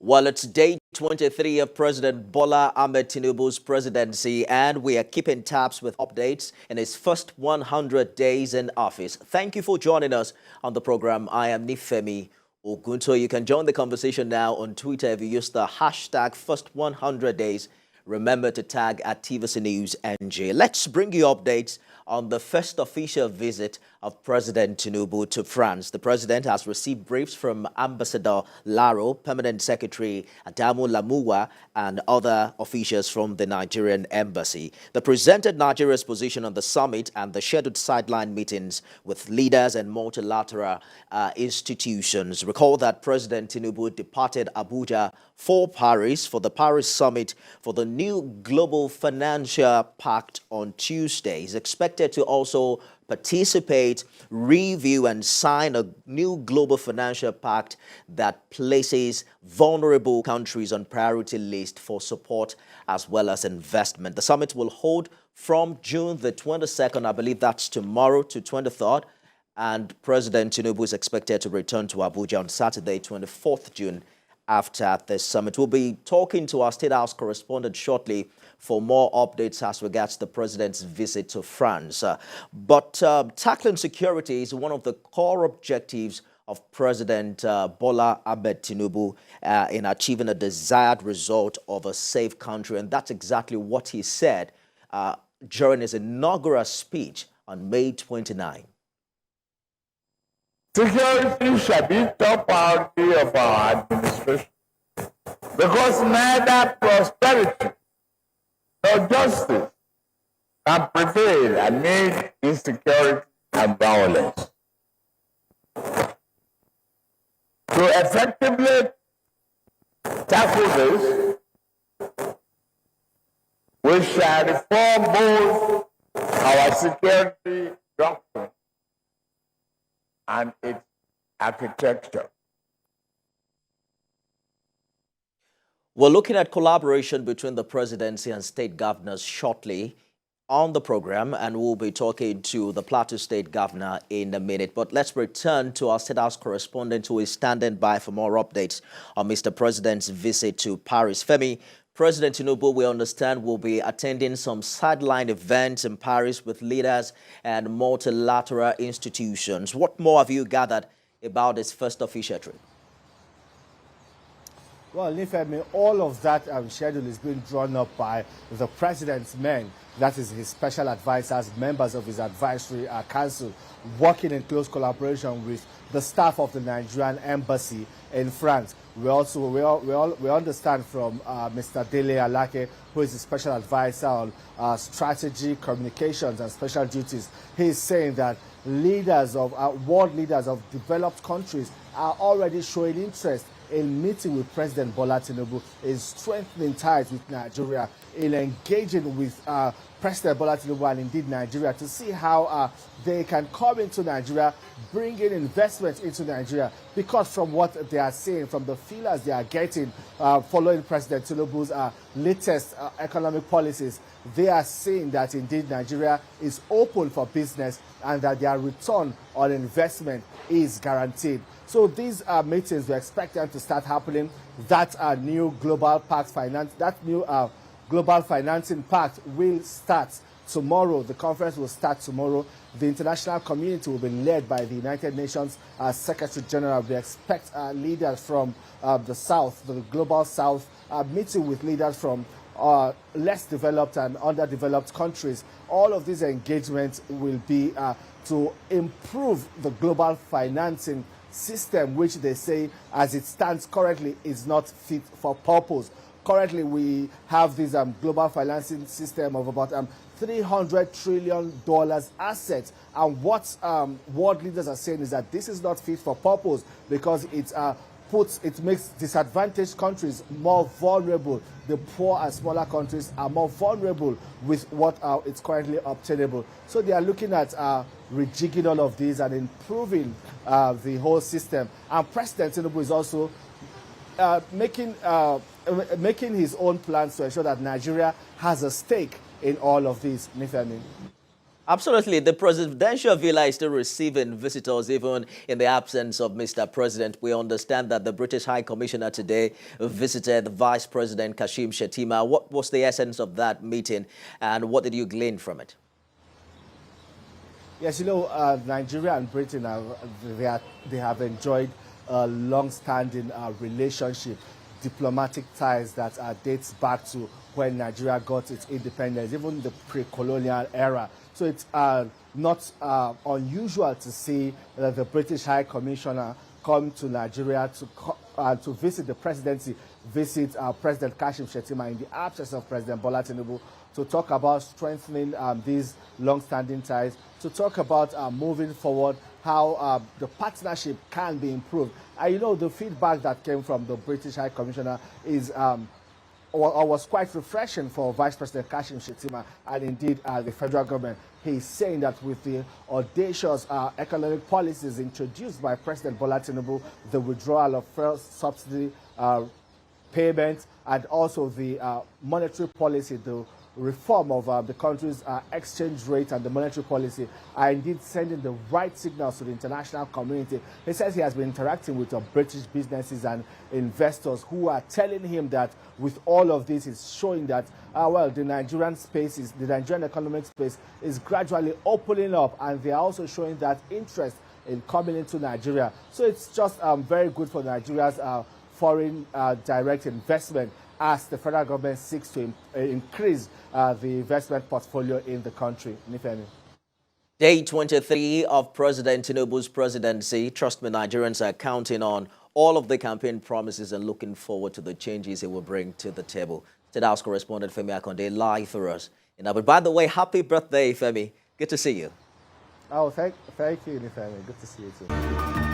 Well, it's day 23 of President Bola Tinubu's presidency, and we are keeping tabs with updates in his first 100 days in office. Thank you for joining us on the program. I am Nifemi Ogunto. You can join the conversation now on Twitter if you use the hashtag first 100 days. Remember to tag at TVC News NJ. Let's bring you updates on the first official visit of President Tinubu to France. The president has received briefs from Ambassador Laro, Permanent Secretary Adamu Lamuwa, and other officials from the Nigerian embassy. They presented Nigeria's position on the summit and the scheduled sideline meetings with leaders and multilateral institutions. Recall that President Tinubu departed Abuja for Paris for the Paris summit for the new Global Financial Pact on Tuesday. He's expected to also participate, review, and sign a new global financial pact that places vulnerable countries on priority list for support as well as investment. The summit will hold from June the 22nd, I believe that's tomorrow, to 23rd, and President Tinubu is expected to return to Abuja on Saturday, 24th June. After this summit, we'll be talking to our State House correspondent shortly for more updates as regards the president's visit to France. But tackling security is one of the core objectives of President Bola Tinubu in achieving a desired result of a safe country. And that's exactly what he said during his inaugural speech on May 29. Security shall be top priority of our administration because neither prosperity nor justice can prevail amid insecurity and violence. To effectively tackle this, we shall reform both our security doctrine and its architecture. We're looking at collaboration between the presidency and state governors shortly on the program, and we'll be talking to the Plateau State Governor in a minute. But let's return to our State House correspondent who is standing by for more updates on Mr. President's visit to Paris. Femi, President Tinubu, we understand, will be attending some sideline events in Paris with leaders and multilateral institutions. What more have you gathered about this first official trip? Well, Nifemi, all of that schedule is being drawn up by the president's men, that is his special advisors, members of his advisory council, working in close collaboration with the staff of the Nigerian embassy in France. We understand from Mr. Dele Alake, who is the special advisor on strategy, communications, and special duties. He is saying that leaders of world leaders of developed countries are already showing interest in meeting with President Bola Tinubu, in strengthening ties with Nigeria, in engaging with President Bola Tinubu and indeed Nigeria to see how they can come into Nigeria, bring in investment into Nigeria, because from what they are seeing, from the feelers they are getting following President Tinubu's latest economic policies, they are seeing that indeed Nigeria is open for business and that their return on investment is guaranteed. So these meetings, we expect them to start happening. That new global pact global financing pact will start tomorrow. The conference will start tomorrow. The international community will be led by the United Nations Secretary General. We expect leaders from the South, the global South, meeting with leaders from less developed and underdeveloped countries. All of these engagements will be to improve the global financing system, which they say, as it stands currently, is not fit for purpose. Currently, we have this global financing system of about $300 trillion assets. And what world leaders are saying is that this is not fit for purpose because it makes disadvantaged countries more vulnerable. The poor and smaller countries are more vulnerable with what is currently obtainable. So they are looking at rejigging all of these and improving the whole system. And President Tinubu is also making his own plans to ensure that Nigeria has a stake in all of this, Nifemi. Absolutely. The presidential villa is still receiving visitors even in the absence of Mr. President. We understand that the British High Commissioner today visited Vice President Kashim Shettima. What was the essence of that meeting and what did you glean from it? Yes, Nigeria and Britain, they have enjoyed a long-standing relationship, diplomatic ties that dates back to when Nigeria got its independence, even the pre-colonial era. So it's not unusual to see the British High Commissioner come to Nigeria to visit the presidency, visit President Kashim Shettima in the absence of President Bola Tinubu, to talk about strengthening these long-standing ties, to talk about moving forward, how the partnership can be improved. The feedback that came from the British High Commissioner is was quite refreshing for Vice President Kashim Shettima and indeed the federal government. He's saying that with the audacious economic policies introduced by President Bola Tinubu, the withdrawal of first subsidy payments, and also the monetary policy, the reform of the country's exchange rate and the monetary policy, are indeed sending the right signals to the international community. He says he has been interacting with British businesses and investors who are telling him that with all of this is showing that, the Nigerian economic space is gradually opening up, and they are also showing that interest in coming into Nigeria. So it's just very good for Nigeria's foreign direct investment as the federal government seeks to increase the investment portfolio in the country. Nifemi. Day 23 of President Tinubu's presidency. Trust me, Nigerians are counting on all of the campaign promises and looking forward to the changes it will bring to the table. State House correspondent Femi Akonde live for us. But by the way, happy birthday, Femi. Good to see you. Oh, thank you, Nifemi. Good to see you too.